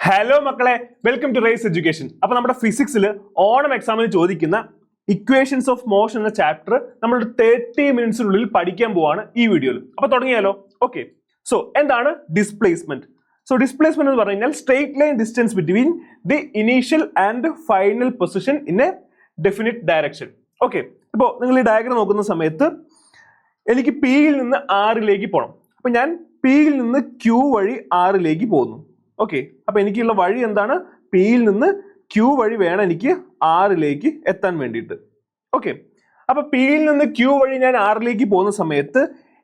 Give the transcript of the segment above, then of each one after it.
Hello മക്കളെ, welcome to raise education. അപ്പൊ നമ്മുടെ ഫിസിക്സിൽ ഓണം എക്സാമിന് ചോദിക്കുന്ന ഇക്വേഷൻസ് ഓഫ് മോഷൻ എന്ന ചാപ്റ്റർ നമ്മൾ 30 മിനിറ്റ്സിനുള്ളിൽ പഠിക്കാൻ പോവാണ് ഈ വീഡിയോയിൽ. അപ്പൊ തുടങ്ങിയാലോ? ഓക്കെ, സോ എന്താണ് ഡിസ്പ്ലേസ്മെന്റ്? സോ ഡിസ്പ്ലേസ്മെന്റ് എന്ന് പറഞ്ഞു കഴിഞ്ഞാൽ straight line distance between the initial and final position in A definite direction. Okay, ഇപ്പോൾ നിങ്ങൾ ഈ ഡയഗ്രം നോക്കുന്ന സമയത്ത് എനിക്ക് പിയിൽ നിന്ന് ആറിലേക്ക് പോകണം. അപ്പൊ ഞാൻ പിയിൽ നിന്ന് ക്യൂ വഴി ആറിലേക്ക് പോകുന്നു. ഓക്കെ, അപ്പൊ എനിക്കുള്ള വഴി എന്താണ്? പിയിൽ നിന്ന് ക്യൂ വഴി വേണം എനിക്ക് ആറിലേക്ക് എത്താൻ വേണ്ടിയിട്ട്. ഓക്കെ, അപ്പൊ പിയിൽ നിന്ന് ക്യൂ വഴി ഞാൻ ആറിലേക്ക് പോകുന്ന സമയത്ത്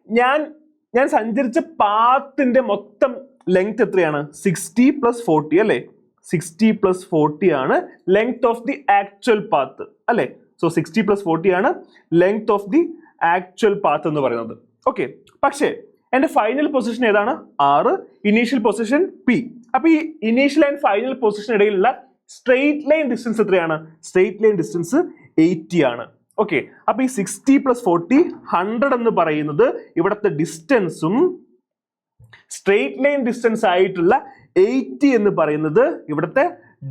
ഞാൻ സഞ്ചരിച്ച പാത്തിന്റെ മൊത്തം ലെങ്ത് എത്രയാണ്? 60 + 40 അല്ലെ? 60 + 40 ആണ് length of the actual path അല്ലെ? സോ 60 + 40 ആണ് length of the actual path എന്ന് പറയുന്നത്. ഓക്കെ, പക്ഷേ എന്റെ ഫൈനൽ പൊസിഷൻ ഏതാണ്? 6, ഇനീഷ്യൽ പൊസിഷൻ P. അപ്പൊ ഈ ഇനീഷ്യൽ ആൻഡ് ഫൈനൽ പൊസിഷൻ ഇടയിലുള്ള സ്ട്രെയിറ്റ് ലൈൻ ഡിസ്റ്റൻസ് എത്രയാണ്? സ്ട്രെയിറ്റ് ലൈൻ ഡിസ്റ്റൻസ് 80 ആണ്. ഓക്കെ, അപ്പൊ ഈ 60 + 40 100 എന്ന് പറയുന്നത് ഇവിടുത്തെ ഡിസ്റ്റൻസും സ്ട്രെയിറ്റ് ലൈൻ ഡിസ്റ്റൻസ് ആയിട്ടുള്ള 80 എന്ന് പറയുന്നത് ഇവിടുത്തെ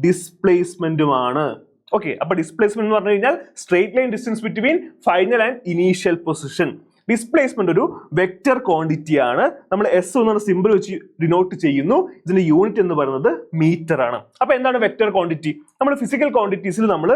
ഡിസ്പ്ലേസ്മെന്റുമാണ്. ഓക്കെ, അപ്പൊ ഡിസ്പ്ലേസ്മെന്റ് എന്ന് പറഞ്ഞു കഴിഞ്ഞാൽ straight line distance between final and initial position. Displacement ഒരു വെക്റ്റർ ക്വാണ്ടിറ്റി ആണ്. നമ്മൾ എസ് എന്ന സിമ്പിൾ വെച്ച് ഡിനോട്ട് ചെയ്യുന്നു. ഇതിന്റെ യൂണിറ്റ് എന്ന് പറയുന്നത് മീറ്റർ ആണ്. അപ്പൊ എന്താണ് വെക്റ്റർ ക്വാണ്ടിറ്റി? നമ്മൾ ഫിസിക്കൽ ക്വാണ്ടിറ്റീസിൽ നമ്മൾ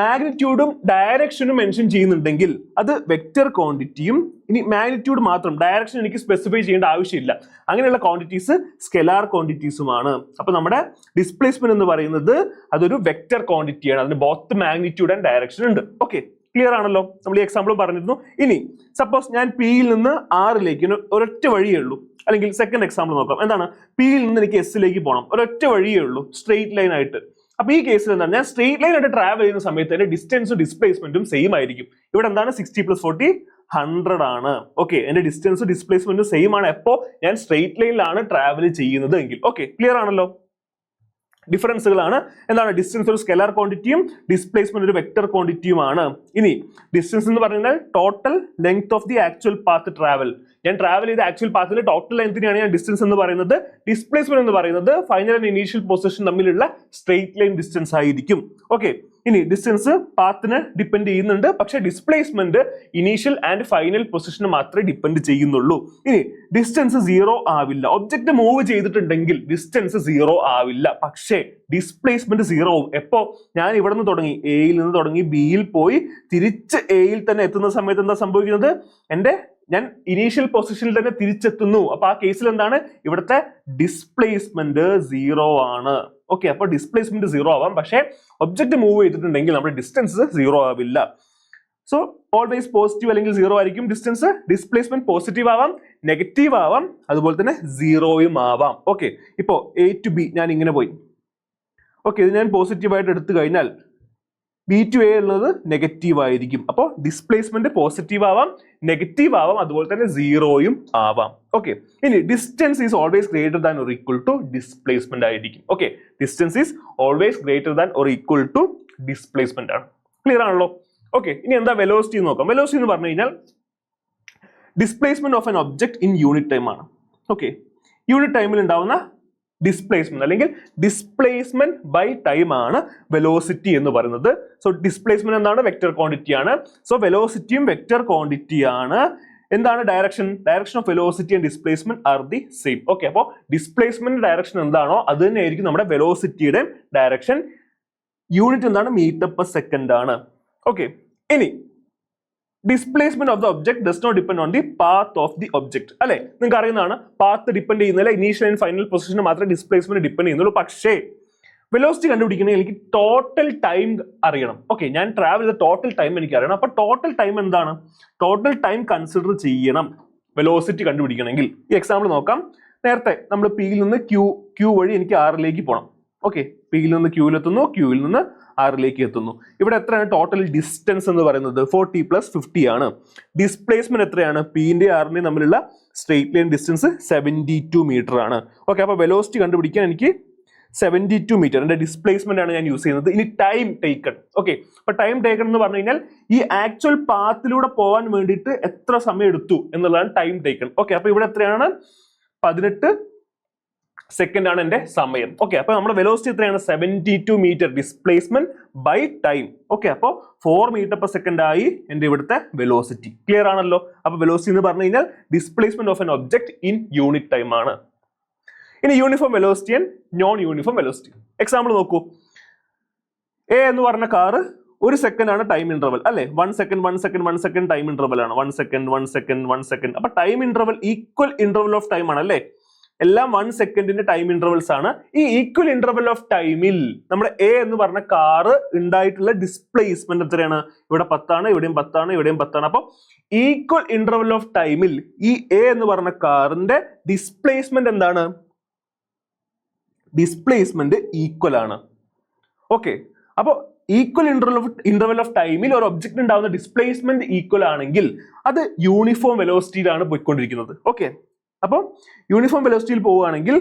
മാഗ്നിറ്റ്യൂഡും ഡയറക്ഷനും മെൻഷൻ ചെയ്യുന്നുണ്ടെങ്കിൽ അത് വെക്റ്റർ ക്വാണ്ടിറ്റിയും, ഇനി മാഗ്നിറ്റ്യൂഡ് മാത്രം, ഡയറക്ഷൻ എനിക്ക് സ്പെസിഫൈ ചെയ്യേണ്ട ആവശ്യമില്ല, അങ്ങനെയുള്ള ക്വാണ്ടിറ്റീസ് സ്കെലാർ ക്വാണ്ടിറ്റീസുമാണ്. അപ്പൊ നമ്മുടെ ഡിസ്പ്ലേസ്മെന്റ് എന്ന് പറയുന്നത് അതൊരു വെക്റ്റർ ക്വാണ്ടിറ്റിയാണ്. അതിന് ബോത്ത് മാഗ്നിറ്റ്യൂഡ് ആൻഡ് ഡയറക്ഷൻ ഉണ്ട്. ഓക്കെ, ക്ലിയർ ആണല്ലോ? നമ്മൾ ഈ എക്സാമ്പിൾ പറഞ്ഞിരുന്നു. ഇനി സപ്പോസ് ഞാൻ പിയിൽ നിന്ന് ആറിലേക്ക് ഒരൊറ്റ വഴിയേ ഉള്ളൂ, അല്ലെങ്കിൽ സെക്കൻഡ് എക്സാമ്പിൾ നോക്കാം. എന്താണ്? പിയിൽ നിന്ന് എനിക്ക് എസിലേക്ക് പോകണം, ഒരൊറ്റ വഴിയേ ഉള്ളൂ സ്ട്രെയിറ്റ് ലൈൻ ആയിട്ട്. അപ്പൊ ഈ കേസിൽ എന്താണ്? ഞാൻ സ്ട്രെയിറ്റ് ലൈൻ ആയിട്ട് ട്രാവൽ ചെയ്യുന്ന സമയത്ത് എന്റെ ഡിസ്റ്റൻസും ഡിസ്പ്ലേസ്മെന്റും സെയിം ആയിരിക്കും. ഇവിടെ എന്താണ്? 60 + 40 100 ആണ്. ഓക്കെ, എന്റെ ഡിസ്റ്റൻസും ഡിസ്പ്ലേസ്മെന്റും സെയിം ആണ് എപ്പോ ഞാൻ സ്ട്രെയിറ്റ് ലൈനിലാണ് ട്രാവൽ ചെയ്യുന്നത് എങ്കിൽ. ഓക്കെ, ക്ലിയർ ആണല്ലോ? ഡിഫറൻസുകളാണ്. എന്താണ്? ഡിസ്റ്റൻസ് ഒരു സ്കെലാർ ക്വാണ്ടിറ്റിയും ഡിസ്പ്ലേസ്മെന്റ് ഒരു വെക്റ്റർ ക്വാണ്ടിറ്റിയുമാണ്. ഇനി ഡിസ്റ്റൻസ് എന്ന് പറഞ്ഞാൽ total length of the actual path travel. ഞാൻ ട്രാവൽ ചെയ്ത ആക്ച്വൽ പാത്തിന്റെ ടോട്ടൽ ലെങ്തിനെയാണ് ഞാൻ ഡിസ്റ്റൻസ് എന്ന് പറയുന്നത്. ഡിസ്പ്ലേസ്മെന്റ് എന്ന് പറയുന്നത് ഫൈനൽ ആൻഡ് ഇനീഷ്യൽ പൊസിഷൻ തമ്മിലുള്ള സ്ട്രെയിറ്റ് ലൈൻ ഡിസ്റ്റൻസ് ആയിരിക്കും. ഓക്കെ, ഇനി ഡിസ്റ്റൻസ് പാത്തിനെ ഡിപ്പെൻഡ് ചെയ്യുന്നുണ്ട്, പക്ഷെ ഡിസ്പ്ലേസ്മെന്റ് ഇനീഷ്യൽ ആൻഡ് ഫൈനൽ പൊസിഷന് മാത്രമേ ഡിപ്പെൻഡ് ചെയ്യുന്നുള്ളൂ. ഇനി ഡിസ്റ്റൻസ് 0 ആവില്ല. ഒബ്ജക്റ്റ് മൂവ് ചെയ്തിട്ടുണ്ടെങ്കിൽ ഡിസ്റ്റൻസ് 0 ആവില്ല, പക്ഷേ ഡിസ്പ്ലേസ്മെന്റ് 0 ആവും. എപ്പോ ഞാൻ ഇവിടെ നിന്ന് തുടങ്ങി, എയിൽ നിന്ന് തുടങ്ങി ബിയിൽ പോയി തിരിച്ച് എയിൽ തന്നെ എത്തുന്ന സമയത്ത് എന്താ സംഭവിക്കുന്നത്? ഞാൻ ഇനീഷ്യൽ പൊസിഷനിൽ തന്നെ തിരിച്ചെത്തുന്നു. അപ്പൊ ആ കേസിൽ എന്താണ്? ഇവിടുത്തെ ഡിസ്പ്ലേസ്മെന്റ് 0 ആണ്. ഓക്കെ, അപ്പൊ ഡിസ്പ്ലേസ്മെന്റ് 0 ആവാം, പക്ഷേ ഒബ്ജക്റ്റ് മൂവ് ചെയ്തിട്ടുണ്ടെങ്കിൽ നമ്മുടെ ഡിസ്റ്റൻസ് 0 ആവില്ല. സോ ഓൾവേസ് പോസിറ്റീവ് അല്ലെങ്കിൽ 0 ആയിരിക്കും ഡിസ്റ്റൻസ്. ഡിസ്പ്ലേസ്മെന്റ് പോസിറ്റീവ് ആവാം, നെഗറ്റീവ് ആവാം, അതുപോലെ തന്നെ 0യും ആവാം. ഓക്കെ, ഇപ്പോ എ ടു ബി ഞാൻ ഇങ്ങനെ പോയി. ഓക്കെ, ഇത് ഞാൻ പോസിറ്റീവ് ആയിട്ട് എടുത്തു കഴിഞ്ഞാൽ ബി ടു എ ഉള്ളത് നെഗറ്റീവ് ആയിരിക്കും. അപ്പോൾ ഡിസ്പ്ലേസ്മെന്റ് പോസിറ്റീവ് ആവാം, നെഗറ്റീവ് ആവാം, അതുപോലെ തന്നെ 0യും ആവാം. ഓക്കെ, ഇനി distance is always greater than or equal to displacement ആയിരിക്കും. Okay, distance is always greater than or equal to displacement ആണ്. ക്ലിയർ ആണല്ലോ? ഓക്കെ, ഇനി എന്താ വെലോസിറ്റി നോക്കാം. വെലോസിറ്റി എന്ന് പറഞ്ഞു കഴിഞ്ഞാൽ displacement of an object in unit time ആണ്. ഓക്കെ, യൂണിറ്റ് ടൈമിൽ ഉണ്ടാവുന്ന ഡിസ്പ്ലേസ്മെന്റ് അല്ലെങ്കിൽ ഡിസ്പ്ലേസ്മെന്റ് ബൈ ടൈം ആണ് വെലോസിറ്റി എന്ന് പറയുന്നത്. സോ ഡിസ്പ്ലേസ്മെന്റ് എന്താണ്? വെക്റ്റർ ക്വാണ്ടിറ്റി ആണ്. സോ വെലോസിറ്റിയും വെക്റ്റർ ക്വാണ്ടിറ്റി ആണ്. എന്താണ് direction? Direction of velocity and displacement are the same. Okay, അപ്പോൾ ഡിസ്പ്ലേസ്മെന്റ് ഡയറക്ഷൻ എന്താണോ അത് തന്നെ ആയിരിക്കും നമ്മുടെ വെലോസിറ്റിയുടെ ഡയറക്ഷൻ. യൂണിറ്റ് എന്താണ്? മീറ്റർ/സെക്കൻഡ് ആണ്. ഓക്കെ, ഇനി displacement of the object does not depend on the path of the object അല്ലെ? നിങ്ങൾക്ക് അറിയുന്നതാണ്, പാത്ത് ഡിപ്പെൻഡ് ചെയ്യുന്നില്ല, ഇനീഷ്യൽ ആൻഡ് ഫൈനൽ പൊസിഷന് മാത്രമേ ഡിസ്പ്ലേസ്മെന്റ് ഡിപ്പെൻഡ് ചെയ്യുന്നുള്ളൂ. പക്ഷേ വെലോസിറ്റി കണ്ടുപിടിക്കണമെങ്കിൽ എനിക്ക് ടോട്ടൽ ടൈം അറിയണം. ഓക്കെ, ഞാൻ ട്രാവൽ ചെയ്ത ടോട്ടൽ ടൈം എനിക്ക് അറിയണം. അപ്പൊ ടോട്ടൽ ടൈം എന്താണ്? ടോട്ടൽ ടൈം കൺസിഡർ ചെയ്യണം വെലോസിറ്റി കണ്ടുപിടിക്കണമെങ്കിൽ. ഈ എക്സാമ്പിൾ നോക്കാം. നേരത്തെ നമ്മൾ പിയിൽ നിന്ന് ക്യൂ വഴി എനിക്ക് ആറിലേക്ക് പോകണം. ഓക്കെ, പിയിൽ നിന്ന് ക്യൂവിലെത്തുന്നു, ക്യൂവിൽ നിന്ന് ആറിലേക്ക് എത്തുന്നു. ഇവിടെ എത്രയാണ് ടോട്ടൽ ഡിസ്റ്റൻസ് എന്ന് പറയുന്നത്? 40 + 50 ആണ്. ഡിസ്പ്ലേസ്മെന്റ് എത്രയാണ്? പിന്റെ ആറിന്റെയും തമ്മിലുള്ള സ്ട്രെയിറ്റ് ലൈൻ ഡിസ്റ്റൻസ് 72 മീറ്റർ ആണ്. ഓക്കെ, അപ്പൊ വെലോസിറ്റി കണ്ടുപിടിക്കാൻ എനിക്ക് 72 മീറ്റർ എന്റെ ഡിസ്പ്ലേസ്മെന്റ് ആണ് ഞാൻ യൂസ് ചെയ്യുന്നത്. ഇനി ടൈം ടേക്കൺ. ഓക്കെ, അപ്പൊ ടൈം ടേക്കൺ എന്ന് പറഞ്ഞു കഴിഞ്ഞാൽ ഈ ആക്ച്വൽ പാത്തിലൂടെ പോകാൻ വേണ്ടിയിട്ട് എത്ര സമയം എടുത്തു എന്നുള്ളതാണ് ടൈം ടേക്കൺ. ഓക്കെ, അപ്പൊ ഇവിടെ എത്രയാണ്? 18 സെക്കൻഡ് ആണ് എന്റെ സമയം. ഓക്കെ, അപ്പൊ നമ്മുടെ വെലോസിറ്റി എത്രയാണ്? 72 metre displacement by time. Okay, അപ്പൊ 4 മീറ്റർ പെർ സെക്കൻഡ് ആയി എന്റെ ഇവിടുത്തെ വെലോസിറ്റി. ക്ലിയർ ആണല്ലോ? അപ്പൊ വെലോസിറ്റി എന്ന് പറഞ്ഞു കഴിഞ്ഞാൽ displacement of an object in unit time ആണ്. ഇനി uniform velocity and non uniform velocity. Example നോക്കൂ. എ എന്ന് പറഞ്ഞ കാറ് 1 സെക്കൻഡ് ആണ് ടൈം ഇന്റർവൽ അല്ലെ? 1 second 1 second 1 second time interval ആണ്. 1 സെക്കൻഡ് 1 സെക്കൻഡ് 1 സെക്കൻഡ്. അപ്പൊ time interval equal interval of time ആണ് അല്ലെ? എല്ലാം 1 സെക്കൻഡിന്റെ ടൈം ഇന്റർവൽസ് ആണ്. ഈ ഈക്വൽ ഇന്റർവൽ ഓഫ് ടൈമിൽ നമ്മുടെ എ എന്ന് പറഞ്ഞ കാറ് ഉണ്ടായിട്ടുള്ള ഡിസ്പ്ലേസ്മെന്റ് എത്രയാണ്? ഇവിടെ 10 ആണ്, ഇവിടെയും 10 ആണ്, ഇവിടെയും 10 ആണ്. അപ്പൊ ഈക്വൽ ഇന്റർവൽ ഓഫ് ടൈമിൽ ഈ എ എന്ന് പറഞ്ഞ കാറിന്റെ ഡിസ്പ്ലേസ്മെന്റ് എന്താണ്? ഡിസ്പ്ലേസ്മെന്റ് ഈക്വൽ ആണ്. ഓക്കെ, അപ്പൊ ഈക്വൽ ഇന്റർവൽ ഓഫ് ടൈമിൽ ഒരു ഒബ്ജക്റ്റ് ഉണ്ടാവുന്ന ഡിസ്പ്ലേസ്മെന്റ് ഈക്വൽ ആണെങ്കിൽ അത് യൂണിഫോം വെലോസിറ്റിയിലാണ് പോയിക്കൊണ്ടിരിക്കുന്നത്. ഓക്കെ, അപ്പോൾ യൂണിഫോം വെലോസിറ്റിയിൽ പോവുകയാണെങ്കിൽ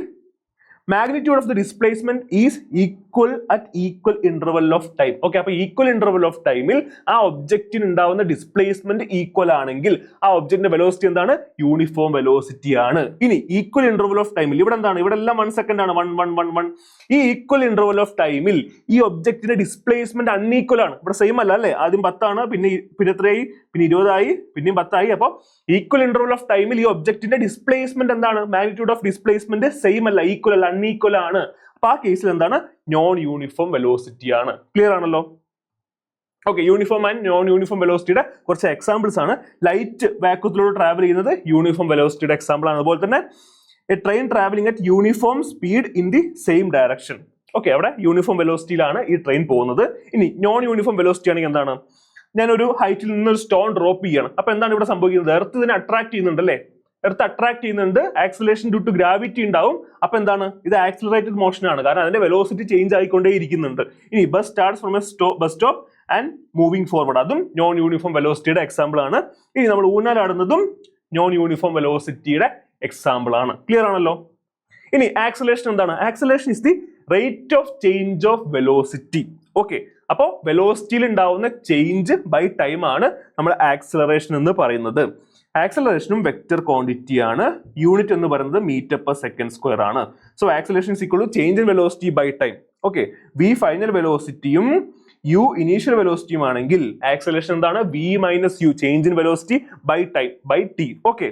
magnitude of the displacement is equal at equal interval of time. Okay, അപ്പൊ ഈക്വൽ ഇന്റർവൽ ഓഫ് ടൈമിൽ ആ ഒബ്ജക്റ്റിന് ഉണ്ടാവുന്ന ഡിസ്പ്ലേസ്മെന്റ് ഈക്വൽ ആണെങ്കിൽ ആ ഒബ്ജക്റ്റിന്റെ വെലോസിറ്റി എന്താണ്? യൂണിഫോം വെലോസിറ്റി ആണ്. ഇനി ഈക്വൽ ഇന്റർവൽ ഓഫ് ടൈമിൽ ഇവിടെ എന്താണ്? ഇവിടെ എല്ലാം 1 സെക്കൻഡ് ആണ്. 1 1 1 1. ഈ ഈക്വൽ ഇന്റർവൽ ഓഫ് ടൈമിൽ ഈ ഒബ്ജക്റ്റിന്റെ ഡിസ്പ്ലേസ്മെന്റ് അൺഈക്വൽ ആണ്. ഇവിടെ സെയിം അല്ല അല്ലെ? ആദ്യം 10 ആണ്, പിന്നെ എത്രയായി? പിന്നെ 20 ആയി, പിന്നെയും 10 ആയി. അപ്പൊ ഈക്വൽ ഇന്റർവൽ ഓഫ് ടൈമിൽ ഈ ഒബ്ജക്റ്റിന്റെ ഡിസ്പ്ലേസ്മെന്റ് എന്താണ്? മാഗ്നിറ്റ്യൂഡ് ഓഫ് ഡിസ്പ്ലേസ്മെന്റ് സെയിം അല്ല, ഈക്വൽ അല്ല, അൺഈക്വൽ ആണ്. അപ്പൊ ആ കേസിൽ എന്താണ്? നോൺ യൂണിഫോം വെലോസിറ്റി ആണ്. ക്ലിയർ ആണല്ലോ? Okay, uniform and non uniform വെലോസിറ്റിയുടെ കുറച്ച് എക്സാമ്പിൾസ് ആണ്. ലൈറ്റ് വാക്വത്തിലൂടെ ട്രാവൽ ചെയ്യുന്നത് യൂണിഫോം വെലോസിറ്റിയുടെ എക്സാമ്പിൾ ആണ്. അതുപോലെ തന്നെ a train travelling at uniform speed in the same direction. Okay, അവിടെ യൂണിഫോം വെലോസിറ്റിയിലാണ് ഈ ട്രെയിൻ പോകുന്നത്. ഇനി നോൺ യൂണിഫോം വെലോസിറ്റി ആണെങ്കിൽ എന്താണ്? ഞാനൊരു ഹൈറ്റിൽ നിന്ന് ഒരു സ്റ്റോൺ ഡ്രോപ്പ് ചെയ്യണം. അപ്പൊ എന്താണ് ഇവിടെ സംഭവിക്കുന്നത്? എർത്ത് ഇതിനെ അട്രാക്ട് ചെയ്യുന്നുണ്ട് അല്ലേ? എർത്ത് അട്രാക്ട് ചെയ്യുന്നുണ്ട്, ആക്സിലറേഷൻ ഡ്യൂ ടു ഗ്രാവിറ്റി ഉണ്ടാവും. അപ്പൊ എന്താണ്? ഇത് ആക്സിലറേറ്റഡ് മോഷൻ ആണ്, കാരണം അതിന്റെ വെലോസിറ്റി ചേഞ്ച് ആയിക്കൊണ്ടേ ഇരിക്കുന്നുണ്ട്. ഇനി bus starts from A bus stop and moving forward, അതും നോൺ യൂണിഫോം വെലോസിറ്റിയുടെ എക്സാമ്പിൾ ആണ്. ഇനി നമ്മൾ ഊഞ്ഞാലാടുന്നതും നോൺ യൂണിഫോം വെലോസിറ്റിയുടെ എക്സാമ്പിൾ ആണ്. ക്ലിയർ ആണല്ലോ? ഇനി ആക്സിലറേഷൻ എന്താണ്? Acceleration is the rate of change of velocity. Okay, അപ്പോൾ വെലോസിറ്റിയിൽ ഉണ്ടാവുന്ന ചേഞ്ച് ബൈ ടൈം ആണ് നമ്മൾ ആക്സിലറേഷൻ എന്ന് പറയുന്നത്. ആക്സിലറേഷനും വെക്റ്റർ ക്വാണ്ടിറ്റി ആണ്. യൂണിറ്റ് എന്ന് പറയുന്നത് മീറ്റർ പെർ സെക്കൻഡ് സ്ക്വയർ ആണ്. So acceleration is equal to change in velocity by time. Okay, V final വെലോസിറ്റിയും യു ഇനീഷ്യൽ വെലോസിറ്റിയും ആണെങ്കിൽ ആക്സിലറേഷൻ എന്താണ്? V minus U, change in velocity by time by T. Okay,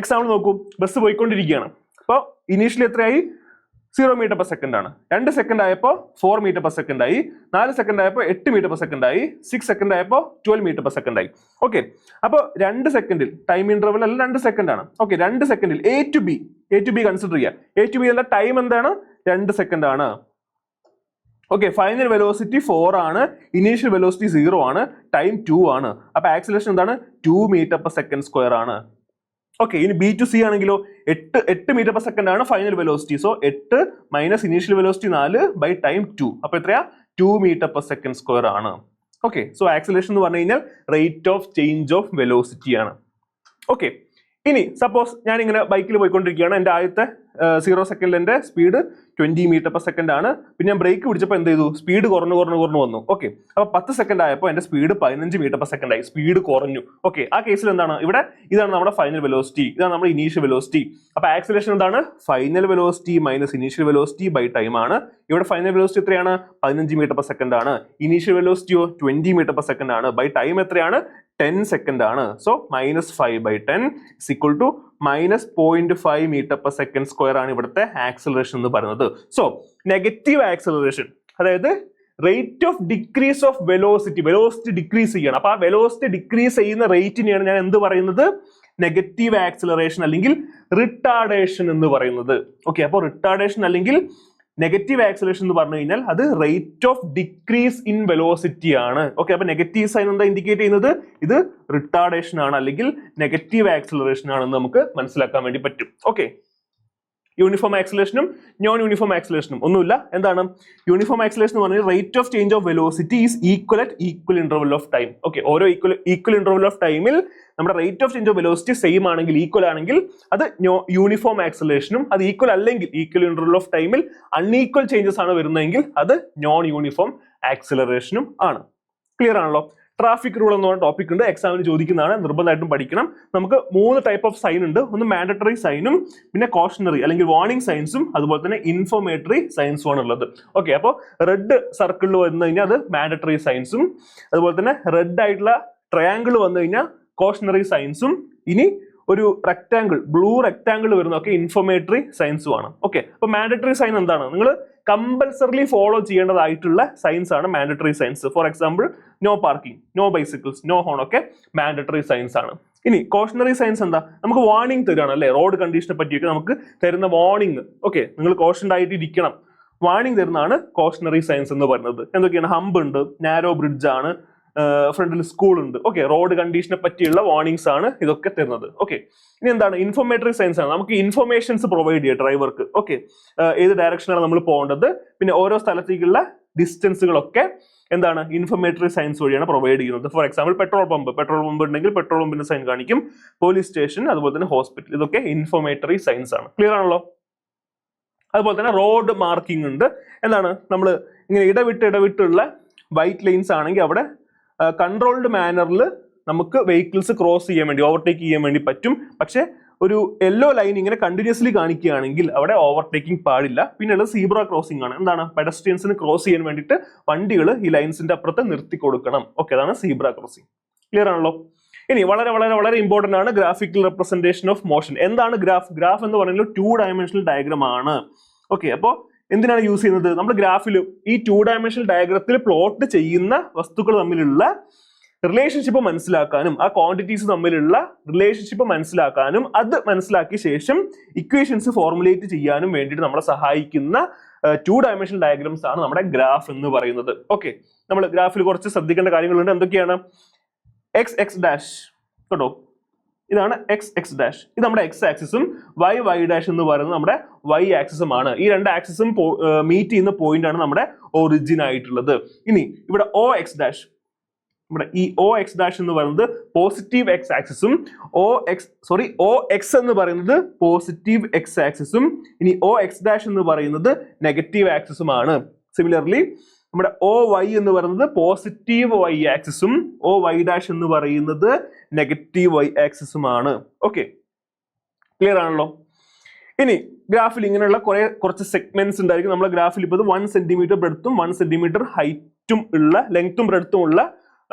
example നോക്കൂ. Bus പോയിക്കൊണ്ടിരിക്കുകയാണ്. അപ്പോൾ initially എത്രയായി? 0 metre per second ആണ്. 2 second ആയപ്പോൾ 4 മീറ്റർ പെർ സെക്കൻഡ് ആയി. 4 സെക്കൻഡ് ആയപ്പോൾ 8 മീറ്റർ പെർ സെക്കൻഡ് ആയി. 6 സെക്കൻഡ് ആയപ്പോൾ 12 മീറ്റർ പെർ സെക്കൻഡ് ആയി. ഓക്കെ, അപ്പോൾ 2 സെക്കൻഡിൽ ടൈം ഇന്റർവൽ അല്ല, 2 സെക്കൻഡ് ആണ്. ഓക്കെ, 2 സെക്കൻഡിൽ എ ടു ബി കൺസിഡർ ചെയ്യുക. എ ടു ബി എന്ന ടൈം എന്താണ്? 2 സെക്കൻഡ് ആണ്. ഓക്കെ, ഫൈനൽ വെലോസിറ്റി 4 ആണ്, ഇനീഷ്യൽ വെലോസിറ്റി 0 ആണ്, ടൈം 2 ആണ്. അപ്പൊ ആക്സിലറേഷൻ എന്താണ്? 2 മീറ്റർ പെർ സെക്കൻഡ് സ്ക്വയർ ആണ്. ഓക്കെ, ഇനി ബി ടു സി ആണെങ്കിലോ 8 മീറ്റർ പെർ സെക്കൻഡ് ആണ് final velocity. So 8 minus initial velocity 4 by time 2. അപ്പൊ എത്രയാ? 2 മീറ്റർ പെർ സെക്കൻഡ് സ്ക്വയർ ആണ്. ഓക്കെ, സോ ആക്സിലറേഷൻ എന്ന് പറഞ്ഞു കഴിഞ്ഞാൽ rate of change of velocity ആണ്. ഓക്കെ, ഇനി സപ്പോസ് ഞാൻ ഇങ്ങനെ ബൈക്കിൽ പോയിക്കൊണ്ടിരിക്കുകയാണ്. എൻ്റെ ആദ്യത്തെ 0 സെക്കൻഡിൽ എൻ്റെ സ്പീഡ് 20 മീറ്റർ പെർ സെക്കൻഡ് ആണ്. പിന്നെ ഞാൻ ബ്രേക്ക് പിടിച്ചപ്പോൾ എന്ത് ചെയ്തു? സ്പീഡ് കുറഞ്ഞു വന്നു. ഓക്കെ, അപ്പൊ 10 സെക്കൻഡ് ആയപ്പോൾ എൻ്റെ സ്പീഡ് 15 മീറ്റർ പെർ സെക്കൻഡ് ആയി, സ്പീഡ് കുറഞ്ഞു. ഓക്കെ, ആ കേസിൽ എന്താണ്? ഇവിടെ ഇതാണ് നമ്മുടെ ഫൈനൽ വെലോസിറ്റി, ഇതാണ് നമ്മുടെ ഇനീഷ്യൽ വെലോസിറ്റി. അപ്പൊ ആക്സിലറേഷൻ എന്താണ്? Final velocity minus initial velocity by time ആണ്. ഇവിടെ ഫൈനൽ വെലോസിറ്റി എത്രയാണ്? 15 മീറ്റർ പെർ സെക്കൻഡ് ആണ്. ഇനീഷ്യൽ വെലോസിറ്റിയോ 20 മീറ്റർ പെർ സെക്കൻഡ് ആണ്. ബൈ ടൈം എത്രയാണ്? 10 സെക്കൻഡ് ആണ്. So -5 by 10 is equal to -0.5 metre per second square ആണ് ഇവിടുത്തെ ആക്സിലറേഷൻ എന്ന് പറയുന്നത്. സോ നെഗറ്റീവ് ആക്സിലറേഷൻ, അതായത് rate of decrease of velocity decrease ചെയ്യണം. അപ്പൊ ആ വെലോസിറ്റി ഡിക്രീസ് ചെയ്യുന്ന റേറ്റിനെയാണ് ഞാൻ എന്ത് പറയുന്നത്? നെഗറ്റീവ് ആക്സിലറേഷൻ അല്ലെങ്കിൽ റിട്ടാർഡേഷൻ എന്ന് പറയുന്നത്. ഓക്കെ, അപ്പോൾ റിട്ടാർഡേഷൻ അല്ലെങ്കിൽ നെഗറ്റീവ് ആക്സിലറേഷൻ എന്ന് പറഞ്ഞു കഴിഞ്ഞാൽ അത് rate of decrease in velocity ആണ്. ഓക്കെ, അപ്പൊ നെഗറ്റീവ് സൈൻ എന്താ ഇൻഡിക്കേറ്റ് ചെയ്യുന്നത്? ഇത് റിട്ടാർഡേഷൻ ആണ് അല്ലെങ്കിൽ നെഗറ്റീവ് ആക്സിലറേഷൻ ആണെന്ന് നമുക്ക് മനസ്സിലാക്കാൻ വേണ്ടി പറ്റും. ഓക്കെ, യൂണിഫോം ആക്സിലറേഷനും നോൺ യൂണിഫോം ആക്സിലറേഷനും ഒന്നുമില്ല. എന്താണ് യൂണിഫോം ആക്സിലറേഷൻ എന്ന് പറഞ്ഞാൽ rate of change of velocity is equal at equal interval of time. Okay, ഓരോ ഈക്വൽ ഇന്റർവൽ ഓഫ് ടൈമിൽ നമ്മുടെ rate of change of velocity same ആണെങ്കിൽ, ഈക്വൽ ആണെങ്കിൽ അത് യൂണിഫോം ആക്സിലറേഷനും, അത് ഈക്വൽ അല്ലെങ്കിൽ ഈക്വൽ ഇന്റർവൽ ഓഫ് ടൈമിൽ അൺഈക്വൽ ചേഞ്ചസ് ആണ് വരുന്നതെങ്കിൽ അത് നോൺ യൂണിഫോം ആക്സിലറേഷനും ആണ്. ക്ലിയർ ആണല്ലോ? ട്രാഫിക് റൂൾ എന്ന് പറഞ്ഞ ടോപ്പിക് ഉണ്ട്, എക്സാമിന് ചോദിക്കുന്നതാണ്, നിർബന്ധമായിട്ടും പഠിക്കണം. നമുക്ക് 3 ടൈപ്പ് ഓഫ് സൈൻ ഉണ്ട്. ഒന്ന് മാൻഡറ്ററി സൈനും, പിന്നെ കോഷണറി അല്ലെങ്കിൽ വാർണിംഗ് സൈൻസും, അതുപോലെ തന്നെ ഇൻഫോർമേറ്ററി സൈൻസും ആണ് ഉള്ളത്. ഓക്കെ, അപ്പോൾ റെഡ് സർക്കിളിൽ വന്നു കഴിഞ്ഞാൽ അത് മാൻഡറ്ററി സൈൻസും, അതുപോലെ തന്നെ റെഡ് ആയിട്ടുള്ള ട്രയാങ്കിൾ വന്നു കഴിഞ്ഞാൽ കോഷണറി സൈൻസും, ഇനി ഒരു റെക്ടാങ്കിൾ ബ്ലൂ റെക്ടാങ്കിൾ വരുന്നതൊക്കെ ഇൻഫോർമേറ്ററി സൈൻസും ആണ്. ഓക്കെ, അപ്പൊ മാൻഡറ്ററി സൈൻ എന്താണ്? നിങ്ങൾ കമ്പൽസറിലി ഫോളോ ചെയ്യേണ്ടതായിട്ടുള്ള സൈൻസ് ആണ് mandatory signs. For example no parking, no bicycles, no horn ഒക്കെ മാൻഡറ്ററി സൈൻസ് ആണ്. ഇനി കോഷണറി സൈൻസ് എന്താ? നമുക്ക് വാർണിംഗ് തരുകയാണ് അല്ലെ, റോഡ് കണ്ടീഷനെ പറ്റിയൊക്കെ നമുക്ക് തരുന്ന വാർണിംഗ്. ഓക്കെ, നിങ്ങൾ കോഷൻഡ് ആയിട്ട് ഇരിക്കണം, വാർണിംഗ് തരുന്നതാണ് കോഷണറി സൈൻസ് എന്ന് പറയുന്നത്. എന്തൊക്കെയാണ്? ഹമ്പ് ഉണ്ട്, നാരോ ബ്രിഡ്ജ് ആണ്, ഫ്രണ്ടിൽ സ്കൂൾ ഉണ്ട്. ഓക്കെ, റോഡ് കണ്ടീഷനെ പറ്റിയുള്ള വാർണിംഗ്സ് ആണ് ഇതൊക്കെ തരുന്നത്. ഓക്കെ, ഇനി എന്താണ്? ഇൻഫോർമേറ്ററി സൈൻസ് ആണ്. നമുക്ക് ഇൻഫർമേഷൻസ് പ്രൊവൈഡ് ചെയ്യുക ഡ്രൈവർക്ക്. ഓക്കെ, ഏത് ഡയറക്ഷനാണ് നമ്മൾ പോകേണ്ടത്, പിന്നെ ഓരോ സ്ഥലത്തേക്കുള്ള ഡിസ്റ്റൻസുകളൊക്കെ എന്താണ്? ഇൻഫർമേറ്ററി സൈൻസ് വഴിയാണ് പ്രൊവൈഡ് ചെയ്യുന്നത്. ഫോർ എക്സാമ്പിൾ പെട്രോൾ പമ്പ് ഉണ്ടെങ്കിൽ പെട്രോൾ പമ്പിന്റെ സൈൻ കാണിക്കും, പോലീസ് സ്റ്റേഷൻ, അതുപോലെ തന്നെ ഹോസ്പിറ്റൽ, ഇതൊക്കെ ഇൻഫർമേറ്ററി സൈൻസ് ആണ്. ക്ലിയർ ആണല്ലോ? അതുപോലെ തന്നെ റോഡ് മാർക്കിംഗ് ഉണ്ട്. എന്താണ്? നമ്മൾ ഇങ്ങനെ ഇടവിട്ടുള്ള വൈറ്റ് ലൈൻസ് ആണെങ്കിൽ അവിടെ കൺട്രോൾഡ് മാനറിൽ നമുക്ക് വെഹിക്കിൾസ് ക്രോസ് ചെയ്യാൻ വേണ്ടി, ഓവർടേക്ക് ചെയ്യാൻ വേണ്ടി പറ്റും. പക്ഷെ ഒരു യെല്ലോ ലൈൻ ഇങ്ങനെ കണ്ടിന്യൂസ്ലി കാണിക്കുകയാണെങ്കിൽ അവിടെ ഓവർടേക്കിംഗ് പാടില്ല. പിന്നെയുള്ളത് സീബ്ര ക്രോസിംഗ് ആണ്. എന്താണ്? പെഡസ്ട്രിയൻസിന് ക്രോസ് ചെയ്യാൻ വേണ്ടിയിട്ട് വണ്ടികൾ ഈ ലൈൻസിന്റെ അപ്പുറത്ത് നിർത്തി കൊടുക്കണം. ഓക്കെ, അതാണ് സീബ്ര ക്രോസിംഗ്. ക്ലിയർ ആണല്ലോ? ഇനി വളരെ വളരെ വളരെ ഇമ്പോർട്ടന്റ് ആണ് ഗ്രാഫിക്കൽ റെപ്രസെന്റേഷൻ ഓഫ് മോഷൻ. എന്താണ് ഗ്രാഫ്? ഗ്രാഫ് എന്ന് പറയുന്നത് 2 ഡയമെൻഷണൽ ഡയഗ്രാം ആണ്. ഓക്കെ, അപ്പോൾ എന്തിനാണ് യൂസ് ചെയ്യുന്നത്? നമ്മുടെ ഗ്രാഫിൽ ഈ 2 ഡയമെൻഷണൽ ഡയഗ്രത്തിൽ പ്ലോട്ട് ചെയ്യുന്ന വസ്തുക്കൾ തമ്മിലുള്ള റിലേഷൻഷിപ്പ് മനസ്സിലാക്കാനും, ആ ക്വാണ്ടിറ്റീസ് തമ്മിലുള്ള റിലേഷൻഷിപ്പ് മനസ്സിലാക്കാനും, അത് മനസ്സിലാക്കിയ ശേഷം ഇക്വേഷൻസ് ഫോർമുലേറ്റ് ചെയ്യാനും വേണ്ടിയിട്ട് നമ്മളെ സഹായിക്കുന്ന 2 ഡയമെൻഷണൽ ഡയഗ്രാംസ് ആണ് നമ്മുടെ ഗ്രാഫ് എന്ന് പറയുന്നത്. ഓക്കെ, നമ്മൾ ഗ്രാഫിൽ കുറച്ച് ശ്രദ്ധിക്കേണ്ട കാര്യങ്ങളുണ്ട്. എന്തൊക്കെയാണ്? എക്സ് എക്സ് ഡാഷ് കേട്ടോ, ഇതാണ് എക്സ് എക്സ് ഡാഷ്. ഇത് നമ്മുടെ എക്സ് ആക്സിസും വൈ വൈ ഡാഷ് എന്ന് പറയുന്നത് നമ്മുടെ വൈ ആക്സിസും ആണ്. ഈ 2 ആക്സിസും മീറ്റ് ചെയ്യുന്ന പോയിന്റ് ആണ് നമ്മുടെ ഒറിജിൻ ആയിട്ടുള്ളത്. ഇനി ഇവിടെ ഒ എക്സ് ഡാഷ്, ഇവിടെ ഈ ഒ എക്സ് ഡാഷ് എന്ന് പറയുന്നത് പോസിറ്റീവ് എക്സ് ആക്സിസും, ഒ എക്സ് എന്ന് പറയുന്നത് പോസിറ്റീവ് എക്സ് ആക്സിസും, ഇനി ഒ എക്സ് ഡാഷ് എന്ന് പറയുന്നത് നെഗറ്റീവ് ആക്സിസുമാണ്. സിമിലർലി നമ്മുടെ ഒ വൈ എന്ന് പറയുന്നത് പോസിറ്റീവ് വൈ ആക്സിസും, ഒ വൈ ഡാഷ് എന്ന് പറയുന്നത് നെഗറ്റീവ് വൈ ആക്സിസുമാണ്. ഓക്കെ, ക്ലിയർ ആണല്ലോ? ഇനി ഗ്രാഫിൽ ഇങ്ങനെയുള്ള കുറച്ച് സെഗ്മെന്റ്സ് ഉണ്ടായിരിക്കും. നമ്മുടെ ഗ്രാഫിൽ ഇപ്പോൾ 1 സെന്റിമീറ്റർ ബ്രെഡ്ത്തും 1 സെന്റിമീറ്റർ ഹൈറ്റും ഉള്ള, ലെങ്ത്തും ബ്രെഡ്ത്തും ഉള്ള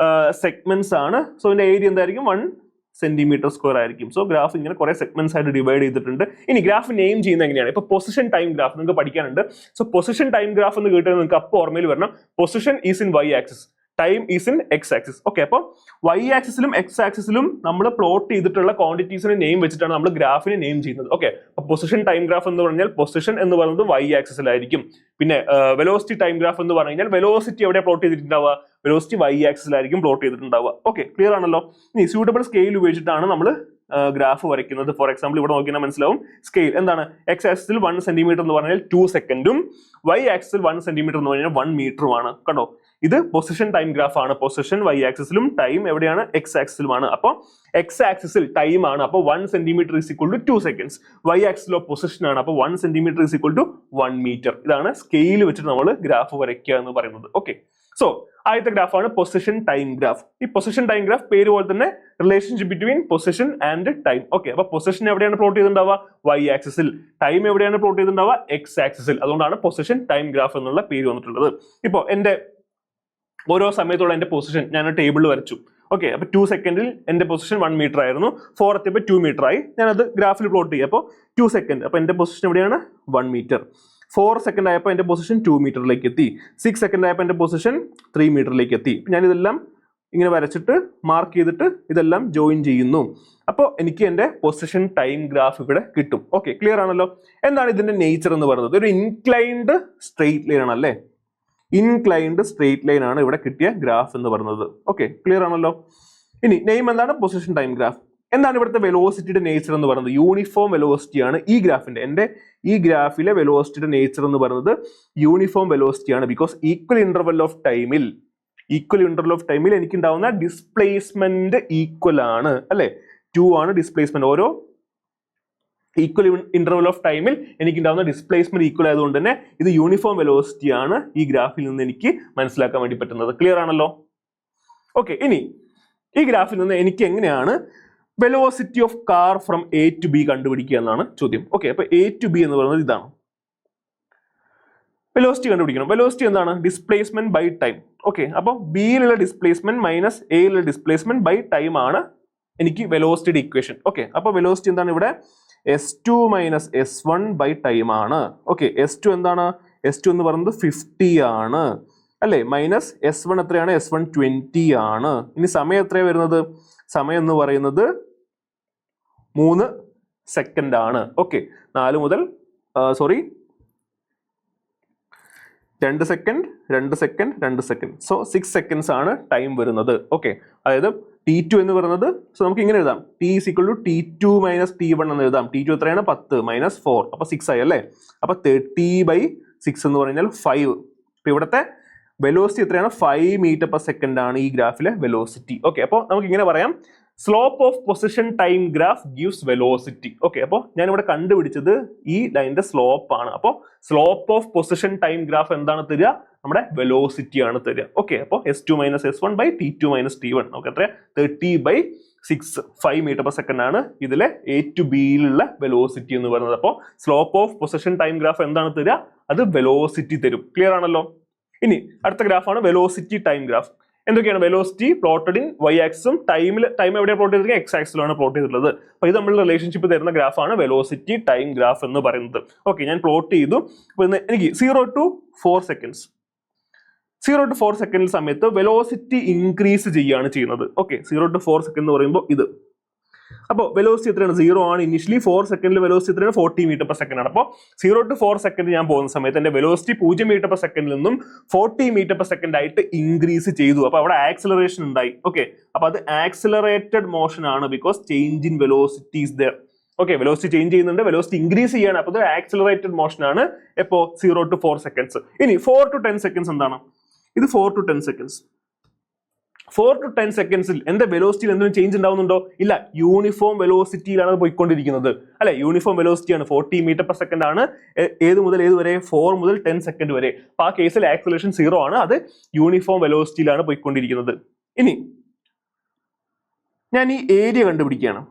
സെഗ്മെന്റ്സ് ആണ്. സോ ഇതിന്റെ ഏരിയ എന്തായിരിക്കും? 1 സെന്റിമീറ്റർ സ്ക്വയർ ആയിരിക്കും. സോ ഗ്രാഫ് ഇങ്ങനെ കുറെ സെഗ്മെന്റ്സ് ആയിട്ട് ഡിവൈഡ് ചെയ്തിട്ടുണ്ട്. ഇനി ഗ്രാഫ് നെയിം ചെയ്യുന്നത് എങ്ങനെയാണ്? ഇപ്പൊ പൊസിഷൻ ടൈം ഗ്രാഫ് നിങ്ങൾക്ക് പഠിക്കാനുണ്ട്. സോ പൊസിഷൻ ടൈം ഗ്രാഫ് എന്ന് കേട്ടാൽ നിങ്ങൾക്ക് അപ്പോൾ ഓർമ്മയിൽ വരണം, position is in y axis, time is in x axis. Okay, അപ്പോൾ വൈ ആക്സിസിലും എക്സ് ആക്സിസിലും നമ്മൾ പ്ലോട്ട് ചെയ്തിട്ടുള്ള ക്വാണ്ടിറ്റീസിന് നെയിം വെച്ചിട്ടാണ് നമ്മൾ ഗ്രാഫിനെ നെയിം ചെയ്യുന്നത്. ഓക്കെ, അപ്പോൾ പൊസിഷൻ ടൈം ഗ്രാഫ് എന്ന് പറഞ്ഞാൽ പൊസിഷൻ എന്ന് പറയുന്നത് വൈ ആക്സിസിലായിരിക്കും. പിന്നെ വെലോസിറ്റി ടൈം ഗ്രാഫ് എന്ന് പറഞ്ഞു കഴിഞ്ഞാൽ വെലോസിറ്റി എവിടെ പ്ലോട്ട് ചെയ്തിട്ടുണ്ടാവുക? വെലോസിറ്റി വൈ ആക്സിസിലായിരിക്കും പ്ലോട്ട് ചെയ്തിട്ടുണ്ടാവുക. ഓക്കെ, ക്ലിയർ ആണല്ലോ? ഇനി സ്യൂട്ടബിൾ സ്കെയിൽ ഉപയോഗിച്ചിട്ടാണ് നമ്മൾ ഗ്രാഫ് വരയ്ക്കുന്നത്. ഫോർ എക്സാമ്പിൾ ഇവിടെ നോക്കിയാൽ മനസ്സിലാവും. സ്കെയിൽ എന്താണ്? എക്സ് ആക്സിസിൽ 1 സെന്റിമീറ്റർ എന്ന് പറഞ്ഞാൽ 2 സെക്കൻഡും, വൈ ആക്സിസിൽ 1 സെന്റിമീറ്റർ എന്ന് പറഞ്ഞാൽ 1 മീറ്ററുമാണ്. കണ്ടോ? ഇത് പൊസിഷൻ ടൈം ഗ്രാഫ് ആണ്. പൊസിഷൻ വൈ ആക്സിസിലും ടൈം എവിടെയാണ്? എക്സ് ആക്സിസിലുമാണ്. അപ്പോൾ എക്സ് ആക്സിസിൽ ടൈം ആണ്, അപ്പോൾ 1 centimetre is equal to 2 seconds. Y ആക്സിസിലോ പൊസിഷൻ ആണ്, അപ്പോൾ 1 centimetre is equal to 1 metre. ഇതാണ് സ്കെയിൽ വെച്ചിട്ട് നമ്മൾ ഗ്രാഫ് വരയ്ക്കുക എന്ന് പറയുന്നത്. ഓക്കെ, സോ ആദ്യത്തെ ഗ്രാഫാണ് പൊസിഷൻ ടൈം ഗ്രാഫ്. ഈ പൊസിഷൻ ടൈം ഗ്രാഫ് പേര് പോലെ തന്നെ relationship between position and time. Okay, അപ്പൊ പൊസിഷൻ എവിടെയാണ് പ്ലോട്ട് ചെയ്തിട്ടുണ്ടാവുക? വൈ ആക്സിസിൽ. ടൈം എവിടെയാണ് പ്ലോട്ട് ചെയ്തിട്ടുണ്ടാവുക? എക്സ് ആക്സിസിൽ. അതുകൊണ്ടാണ് പൊസിഷൻ ടൈം ഗ്രാഫ് എന്നുള്ള പേര് വന്നിട്ടുള്ളത്. ഇപ്പോൾ എന്റെ ഓരോ സമയത്തുള്ള എന്റെ പൊസിഷൻ ഞാൻ ടേബിളിൽ വരച്ചു. ഓക്കെ, അപ്പൊ 2 സെക്കൻഡിൽ എന്റെ പൊസിഷൻ 1 മീറ്റർ ആയിരുന്നു. 4 എത്തിയപ്പോൾ 2 മീറ്റർ ആയി. ഞാനത് ഗ്രാഫിൽ പ്ലോട്ട് ചെയ്യും. അപ്പോൾ 2 സെക്കൻഡ്, അപ്പൊ എന്റെ പൊസിഷൻ എവിടെയാണ്? 1 മീറ്റർ. 4 സെക്കൻഡ് ആയപ്പോൾ എന്റെ പൊസിഷൻ 2 മീറ്ററിലേക്ക് എത്തി. 6 സെക്കൻഡ് ആയപ്പോൾ എന്റെ പൊസിഷൻ 3 മീറ്ററിലേക്ക് എത്തി. ഞാൻ ഇതെല്ലാം ഇങ്ങനെ വരച്ചിട്ട് മാർക്ക് ചെയ്തിട്ട് ഇതെല്ലാം ജോയിൻ ചെയ്യുന്നു. അപ്പോൾ എനിക്ക് എന്റെ പൊസിഷൻ ടൈം ഗ്രാഫ് ഇവിടെ കിട്ടും. ഓക്കെ, ക്ലിയർ ആണല്ലോ? എന്താണ് ഇതിന്റെ നേച്ചർ എന്ന് പറയുന്നത്? ഒരു ഇൻക്ലൈൻഡ് സ്ട്രെയിറ്റ് ലൈൻ ആണ് അല്ലേ? ഇൻക്ലൈൻഡ് സ്ട്രെയിറ്റ് ലൈൻ ആണ് ഇവിടെ കിട്ടിയ ഗ്രാഫ് എന്ന് പറയുന്നത്. ഓക്കെ, ക്ലിയർ ആണല്ലോ? ഇനി നെയിം എന്താണ്? Position time graph. എന്താണ് ഇവിടുത്തെ വെലോസിറ്റിയുടെ നേച്ചർ എന്ന് പറയുന്നത്? യൂണിഫോം വെലോസിറ്റി ആണ് ഈ ഗ്രാഫിന്റെ. എന്റെ ഈ ഗ്രാഫിലെ വെലോസിറ്റിയുടെ നേച്ചർ എന്ന് പറയുന്നത് യൂണിഫോം വെലോസിറ്റി ആണ്. ബിക്കോസ് ഈക്വൽ ഇന്റർവെൽ ഓഫ് ടൈമിൽ എനിക്ക് ഉണ്ടാവുന്ന ഡിസ്പ്ലേസ്മെന്റ് ഈക്വൽ ആണ് അല്ലെ? 2 ആണ് ഡിസ്പ്ലേസ്മെന്റ്. ഓരോ ഈക്വൽ ഇന്റർവെൽ ഓഫ് ടൈമിൽ എനിക്ക് ഉണ്ടാവുന്ന ഡിസ്പ്ലേസ്മെന്റ് ഈക്വൽ ആയതുകൊണ്ട് തന്നെ ഇത് യൂണിഫോം വെലോസിറ്റി ആണ് ഈ ഗ്രാഫിൽ നിന്ന് എനിക്ക് മനസ്സിലാക്കാൻ വേണ്ടി പറ്റുന്നത്. ക്ലിയർ ആണല്ലോ? ഓക്കെ, ഇനി ഈ ഗ്രാഫിൽ നിന്ന് എനിക്ക് എങ്ങനെയാണ് velocity of car from a to b കണ്ടുപിടിക്കുക എന്നാണ് ചോദ്യം. ഓക്കെ, അപ്പൊ എ ടു ബി എന്ന് പറയുന്നത് ഇതാണ്. വെലോസിറ്റി കണ്ടുപിടിക്കണം. വെലോസിറ്റി എന്താണ്? Displacement by time. ഓക്കെ, അപ്പോൾ ബിയിലുള്ള ഡിസ്പ്ലേസ്മെന്റ് മൈനസ് എയിലുള്ള ഡിസ്പ്ലേസ്മെന്റ് ബൈ ടൈം ആണ് എനിക്ക് വെലോസിറ്റിയുടെ ഇക്വേഷൻ. ഓക്കെ, അപ്പോൾ വെലോസിറ്റി എന്താണ് ഇവിടെ? S2 minus S1 by time ആണ്. ഓക്കെ, S2 എന്താണ്? S2 എന്ന് പറയുന്നത് 50 ആണ് അല്ലേ? മൈനസ് S1 എത്രയാണ്? S1 20 ആണ്. ഇനി സമയം എത്രയാണ് വരുന്നത്? സമയം എന്ന് പറയുന്നത് 3 സെക്കൻഡ് ആണ്. ഓക്കെ, 4 മുതൽ 2 second 2 second 2 second, so 6 seconds ആണ് ടൈം വരുന്നത്. ഓക്കെ, അതായത് T2 എന്ന് പറയുന്നത്, സോ നമുക്ക് ഇങ്ങനെ എഴുതാം, T is equal to T2 minus T1 എന്ന് എഴുതാം. T2 എത്രയാണ്? 10 മൈനസ് 4, അപ്പൊ 6 ആയി അല്ലേ? അപ്പൊ 30/6 എന്ന് പറഞ്ഞാൽ 5. അപ്പൊ ഇവിടുത്തെ വെലോസിറ്റി എത്രയാണ്? 5 മീറ്റർ പെർ സെക്കൻഡ് ആണ് ഈ ഗ്രാഫിലെ വെലോസിറ്റി. ഓക്കെ, അപ്പോൾ നമുക്ക് ഇങ്ങനെ പറയാം, slope of position time graph gives velocity. Okay, അപ്പോൾ ഞാൻ ഇവിടെ കണ്ടുപിടിച്ചത് ഈ ലൈനിന്റെ സ്ലോപ്പ് ആണ്. അപ്പോൾ slope of position time graph എന്താണ് തരിക? നമ്മുടെ വെലോസിറ്റി ആണ് തരിക. ഓക്കെ, അപ്പോൾ S2 minus S1 by T2 minus T1 നമുക്ക് എത്ര? 30/6, 5 മീറ്റർ പെർ സെക്കൻഡ് ആണ് ഇതിലെ എ ടു ബിയിലുള്ള വെലോസിറ്റി എന്ന് പറയുന്നത്. അപ്പോൾ slope of position time graph എന്താണ് തരിക? അത് വെലോസിറ്റി തരും. ക്ലിയർ ആണല്ലോ? ഇനി അടുത്ത ഗ്രാഫാണ് വെലോസിറ്റി ടൈം ഗ്രാഫ്. എന്തൊക്കെയാണ്? വെലോസിറ്റി പ്ലോട്ടഡ് ഇൻ y ആക്സിസും ടൈം എവിടെ പ്ലോട്ട് ചെയ്തിരിക്കുന്നത്? x ആക്സിലാണ് പ്ലോട്ട് ചെയ്തിട്ടുള്ളത്. അപ്പോൾ ഇത് തമ്മിലുള്ള റിലേഷൻഷിപ്പ് തരുന്ന ഗ്രാഫാണ് വെലോസിറ്റി ടൈം ഗ്രാഫ് എന്ന് പറയുന്നത്. ഓക്കെ, ഞാൻ പ്ലോട്ട് ചെയ്തു. അപ്പോൾ എനിക്ക് 0 to 4 സെക്കൻഡ്സ് 0 to 4 സെക്കൻഡ് സമയത്ത് വെലോസിറ്റി ഇൻക്രീസ് ചെയ്യുകയാണ് ചെയ്യുന്നത്. ഓക്കെ, 0 to 4 സെക്കൻഡ് എന്ന് പറയുമ്പോൾ ഇത്. അപ്പോൾ വെലോസിറ്റി എത്രയാണ്? 0 ആണ് ഇനിഷ്യലി. 4 സെക്കൻഡിൽ വെലോസിറ്റി എത്രയാണ്? 40 മീറ്റർ പെർ സെക്കൻഡ് ആണ്. അപ്പോൾ 0 to 4 സെക്കൻഡ് ഞാൻ പോകുന്ന സമയത്ത് എന്റെ വെലോസിറ്റി 0 മീറ്റർ പെർ സെക്കൻഡിൽ നിന്നും 40 മീറ്റർ പെർ സെക്കൻഡ് ആയിട്ട് ഇൻക്രീസ് ചെയ്തു. അപ്പോൾ അവിടെ ആക്സിലറേഷൻ ഉണ്ടായി. ഓക്കെ, അപ്പോൾ അത് ആക്സിലറേറ്റഡ് മോഷൻ ആണ്, because change in velocity is there. Okay, velocity change ചെയ്യുന്നുണ്ട്, വെലോസിറ്റി ഇൻക്രീസ് ചെയ്യാണ്. അപ്പോൾ അത് ആക്സിലറേറ്റഡ് മോഷൻ ആണ്. എപ്പോ? 0 to 4 സെക്കൻഡ്സ്. ഇനി 4 to 10 സെക്കൻഡ്സ് എന്താണ്? ഇത് 4 to 10 സെക്കൻഡ്സ്. 4 to 10 സെക്കൻഡ്സിൽ എന്റെ വെലോസിറ്റിയിൽ എന്തെങ്കിലും ചേഞ്ച് ഉണ്ടാവുന്നുണ്ടോ? ഇല്ല, യൂണിഫോം വെലോസിറ്റിയിലാണ് പോയിക്കൊണ്ടിരിക്കുന്നത് അല്ലെ? യൂണിഫോം വെലോസിറ്റിയാണ്. 40 മീറ്റർ പെർ സെക്കൻഡ് ആണ്. ഏത് മുതൽ ഏത് വരെ? 4 മുതൽ 10 സെക്കൻഡ് വരെ. അപ്പൊ ആ കേസിൽ ആക്സിലറേഷൻ 0 ആണ്. അത് യൂണിഫോം വെലോസിറ്റിയിലാണ് പോയിക്കൊണ്ടിരിക്കുന്നത്. ഇനി ഞാൻ ഈ ഏരിയ കണ്ടുപിടിക്കുകയാണ്.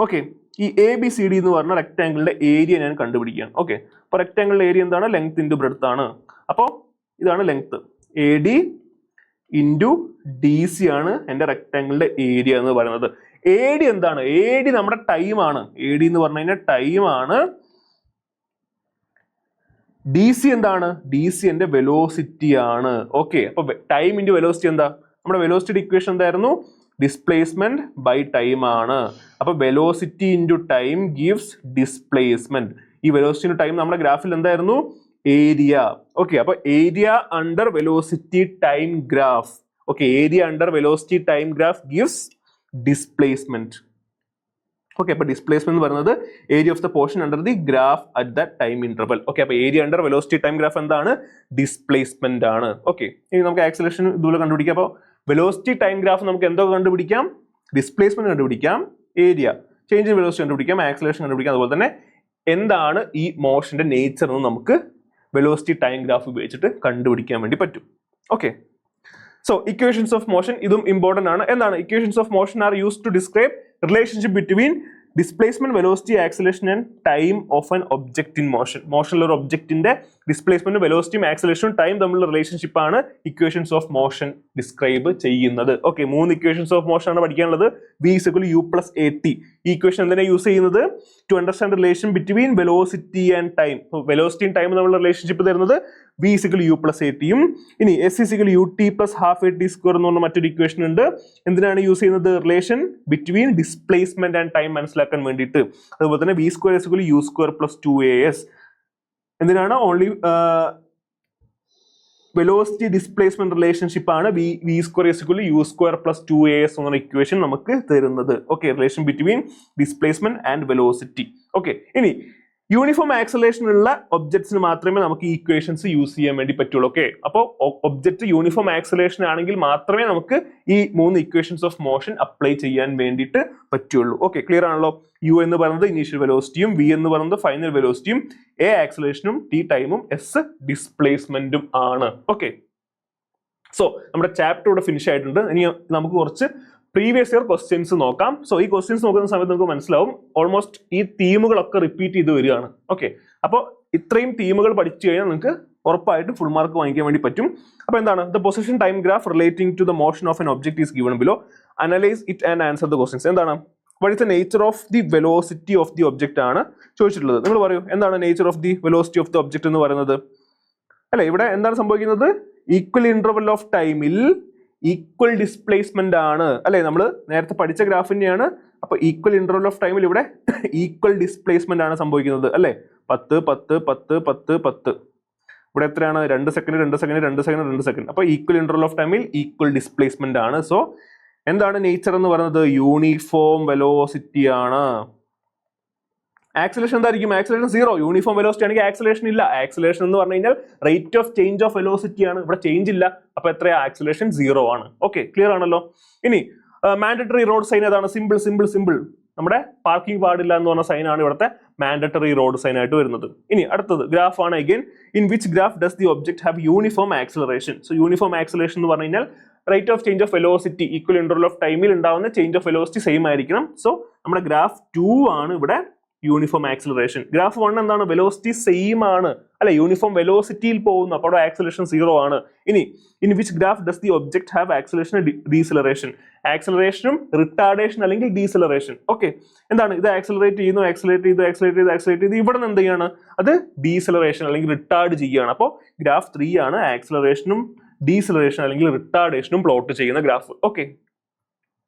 ഓക്കെ, ഈ ABCD എന്ന് പറഞ്ഞ റെക്ടാംഗിളിന്റെ ഏരിയ ഞാൻ കണ്ടുപിടിക്കുകയാണ്. ഓക്കെ, അപ്പൊ റെക്ടാംഗിളിന്റെ ഏരിയ എന്താണ്? ലെങ്ത് ഇൻറ്റു ബ്രെഡ്ത്ത് ആണ്. അപ്പോൾ ഇതാണ് ലെങ്ത്. AD ഇൻറ്റു DC ആണ് എന്റെ റെക്ടാംഗിളിന്റെ ഏരിയ എന്ന് പറയുന്നത്. AD എന്താണ്? AD നമ്മുടെ ടൈം ആണ്. AD എന്ന് പറഞ്ഞു കഴിഞ്ഞാൽ ടൈം ആണ്. DC എന്താണ്? DC എന്റെ വെലോസിറ്റി ആണ്. ഓക്കെ, അപ്പൊ ടൈം ഇൻറ്റു വെലോസിറ്റി എന്താ? നമ്മുടെ വെലോസിറ്റിയുടെ ഇക്വേഷൻ എന്തായിരുന്നു? ഡിസ്പ്ലേസ്മെന്റ് ബൈ ടൈം ആണ്. അപ്പൊ velocity into time gives displacement. ഈ വെലോസിറ്റി ടൈം നമ്മുടെ ഗ്രാഫിൽ എന്തായിരുന്നു? ഏരിയ. ഓക്കെ, അപ്പൊ area under velocity time graph. Okay, area under velocity time graph gives displacement. Okay, അപ്പൊ ഡിസ്പ്ലേസ്മെന്റ് എന്ന് പറയുന്നത് area of the portion under the graph at the time interval. Okay, അപ്പൊ area under velocity time graph എന്താണ്? Displacement ആണ്. Okay, ഇനി നമുക്ക് acceleration ഇതുപോലെ കണ്ടുപിടിക്കാം. അപ്പോൾ വെലോസിറ്റി ടൈം ഗ്രാഫ് നമുക്ക് എന്തൊക്കെ കണ്ടുപിടിക്കാം? ഡിസ്പ്ലേസ്മെന്റ് കണ്ടുപിടിക്കാം, ഏരിയ ചേഞ്ച് ഇൻ വെലോസിറ്റി കണ്ടുപിടിക്കാം, ആക്സിലറേഷൻ കണ്ടുപിടിക്കാം. അതുപോലെ തന്നെ എന്താണ് ഈ മോഷന്റെ നേച്ചർ എന്ന് നമുക്ക് വെലോസിറ്റി ടൈം ഗ്രാഫ് ഉപയോഗിച്ചിട്ട് കണ്ടുപിടിക്കാൻ വേണ്ടി പറ്റും. Okay, so equations of motion ഇതും ഇമ്പോർട്ടന്റ് ആണ്. എന്താണ്? Equations of motion are used to describe relationship between displacement, velocity, acceleration and time of an object in motion. മോഷനിലുള്ള ഒരു ഒബ്ജക്റ്റിന്റെ ഡിസ്പ്ലേസ്മെന്റും വെലോസിറ്റിയും ആക്സിലറേഷനും ടൈം തമ്മിലുള്ള റിലേഷൻഷിപ്പ് ആണ് ഇക്വേഷൻസ് ഓഫ് മോഷൻ ഡിസ്ക്രൈബ് ചെയ്യുന്നത്. ഓക്കെ, 3 ഇക്വേഷൻസ് ഓഫ് മോഷൻ ആണ് പഠിക്കാനുള്ളത്. V = U + AT. ഈ ഇക്വേഷൻ എന്തിനാണ് യൂസ് ചെയ്യുന്നത്? To understand relation between velocity and time. വെലോസിറ്റിയും ടൈമും തമ്മിലുള്ള റിലേഷൻഷിപ്പ് തരുന്നത് V = U + AT യും. ഇനി S = UT + ½ AT² എന്ന് പറഞ്ഞ മറ്റൊരു ഇക്വേഷൻ ഉണ്ട്. എന്തിനാണ് യൂസ് ചെയ്യുന്നത്? Relation between displacement and time മനസ്സിലാക്കാൻ വേണ്ടിയിട്ട്. അതുപോലെ തന്നെ V² = U² + 2AS. എന്തിനാണ്? ഓൺലി വെലോസിറ്റി ഡിസ്പ്ലേസ്മെന്റ് റിലേഷൻഷിപ്പ് ആണ് V² = U² + 2AS എന്ന ഇക്വേഷൻ നമുക്ക് തരുന്നത്. Okay, relation between displacement and velocity. Okay, ഇനി യൂണിഫോം ആക്സലറേഷൻ ഉള്ള ഒബ്ജക്ട്സിന് മാത്രമേ നമുക്ക് ഈ ഇക്വേഷൻസ് യൂസ് ചെയ്യാൻ വേണ്ടി പറ്റുള്ളൂ. ഓക്കെ, അപ്പോൾ ഒബ്ജക്ട് യൂണിഫോം ആക്സലറേഷൻ ആണെങ്കിൽ മാത്രമേ നമുക്ക് ഈ 3 ഇക്വേഷൻസ് ഓഫ് മോഷൻ അപ്ലൈ ചെയ്യാൻ വേണ്ടിയിട്ട് പറ്റുള്ളൂ. ഓക്കെ, ക്ലിയർ ആണല്ലോ? U എന്ന് പറയുന്നത് ഇനീഷ്യൽ വെലോസിറ്റിയും, V എന്ന് പറയുന്നത് ഫൈനൽ വെലോസിറ്റിയും, A ആക്സലറേഷനും, T ടൈമും, S ഡിസ്പ്ലേസ്മെന്റും ആണ്. ഓക്കെ, സോ നമ്മുടെ ചാപ്റ്റർ ഇവിടെ ഫിനിഷ് ആയിട്ടുണ്ട്. ഇനി നമുക്ക് കുറച്ച് പ്രീവിയസ് ഇയർ ക്വസ്റ്റ്യൻസ് നോക്കാം. സോ ഈ ക്വസ്റ്റ്യൻസ് നോക്കുന്ന സമയത്ത് നമുക്ക് മനസ്സിലാവും ഓൾമോസ്റ്റ് ഈ തീമുകളൊക്കെ റിപ്പീറ്റ് ചെയ്ത് വരികയാണ്. ഓക്കെ, അപ്പോൾ ഇത്രയും തീമുകൾ പഠിച്ചു കഴിഞ്ഞാൽ നിങ്ങൾക്ക് ഉറപ്പായിട്ടും ഫുൾ മാർക്ക് വാങ്ങിക്കാൻ വേണ്ടി പറ്റും. അപ്പോൾ എന്താണ് the position time graph relating to the motion of an object is given below, analyse it and answer the questions. എന്താണ് what is the nature of the velocity of the object ആണ് ചോദിച്ചിട്ടുള്ളത്. നിങ്ങൾ പറയൂ, എന്താണ് nature of the velocity of the object എന്ന് പറയുന്നത്? അല്ലെ, ഇവിടെ എന്താണ് സംഭവിക്കുന്നത്? ഈക്വൽ ഇന്റർവൽ ഓഫ് ടൈമിൽ ഈക്വൽ ഡിസ്പ്ലേസ്മെന്റ് ആണ്. അല്ലെ, നമ്മൾ നേരത്തെ പഠിച്ച ഗ്രാഫ് തന്നെയാണ്. അപ്പൊ ഈക്വൽ ഇന്റർവൽ ഓഫ് ടൈമിൽ ഇവിടെ ഈക്വൽ ഡിസ്പ്ലേസ്മെന്റ് ആണ് സംഭവിക്കുന്നത്. അല്ലെ, 10 10 10 10 10. ഇവിടെ എത്രയാണ്? 2 സെക്കൻഡ് 2 സെക്കൻഡ് 2 സെക്കൻഡ് 2 സെക്കൻഡ്. അപ്പൊ ഈക്വൽ ഇന്റർവൽ ഓഫ് ടൈമിൽ ഈക്വൽ ഡിസ്പ്ലേസ്മെന്റ് ആണ്. സോ എന്താണ് നേച്ചർ എന്ന് പറയുന്നത്? യൂണിഫോം വെലോസിറ്റി ആണ്. ആക്സിലേഷൻ എന്തായിരിക്കും? ആക്സിലേഷൻ 0. യൂണിഫോം വെലോസിറ്റി ആണെങ്കിൽ ആക്സിലേഷൻ ഇല്ല. ആക്സിലേഷൻ എന്ന് പറഞ്ഞു കഴിഞ്ഞാൽ rate of change of velocity ആണ്. ഇവിടെ ചേഞ്ച് ഇല്ല. അപ്പൊ എത്രയാ? ആക്സിലേഷൻ 0 ആണ്. ഓക്കെ, ക്ലിയർ ആണല്ലോ. ഇനി മാൻഡറ്ററി റോഡ് സൈൻ ഏതാണ്? Simple simple simple. നമ്മുടെ പാർക്കിംഗ് പാടില്ല എന്ന് പറഞ്ഞ സൈൻ ആണ് ഇവിടുത്തെ മാൻഡറ്ററി റോഡ് സൈൻ ആയിട്ട് വരുന്നത്. ഇനി അടുത്തത് ഗ്രാഫ് ആണ്. Again in which graph does the object have uniform acceleration? So uniform acceleration എന്ന് പറഞ്ഞു കഴിഞ്ഞാൽ rate of change of velocity equal interval of ടൈമിൽ ഉണ്ടാവുന്ന ചേഞ്ച് ഓഫ് വെലോസിറ്റി സെയിം ആയിരിക്കണം. സോ നമ്മുടെ ഗ്രാഫ് 2 ആണ് ഇവിടെ യൂണിഫോം ആക്സിലറേഷൻ. ഗ്രാഫ് 1 എന്താണ്? വെലോസിറ്റി സെയിം ആണ്. അല്ലെ, യൂണിഫോം വെലോസിറ്റിയിൽ പോകുന്നു. അപ്പോൾ ആക്സിലറേഷൻ 0 ആണ്. ഇനി in which graph does the object have acceleration deceleration? ആക്സിലറേഷനും റിട്ടാർഡേഷൻ അല്ലെങ്കിൽ ഡീസിലറേഷൻ. ഓക്കെ, എന്താണ് ഇത്? ആക്സിലറേറ്റ് ചെയ്യുന്നു, ആക്സിലറേറ്റ് ചെയ്തു, ആക്സിലറേറ്റ് ചെയ്ത് ആക്സിലറേറ്റ് ചെയ്ത് ഇവിടെ നിന്ന് എന്ത് ചെയ്യാണ്? അത് ഡീസിലറേഷൻ അല്ലെങ്കിൽ റിട്ടാർഡ് ചെയ്യുകയാണ്. അപ്പോൾ ഗ്രാഫ് 3 ആണ് ആക്സിലറേഷനും ഡീസിലറേഷൻ അല്ലെങ്കിൽ റിട്ടാർഡേഷനും പ്ലോട്ട് ചെയ്യുന്ന graph. Okay,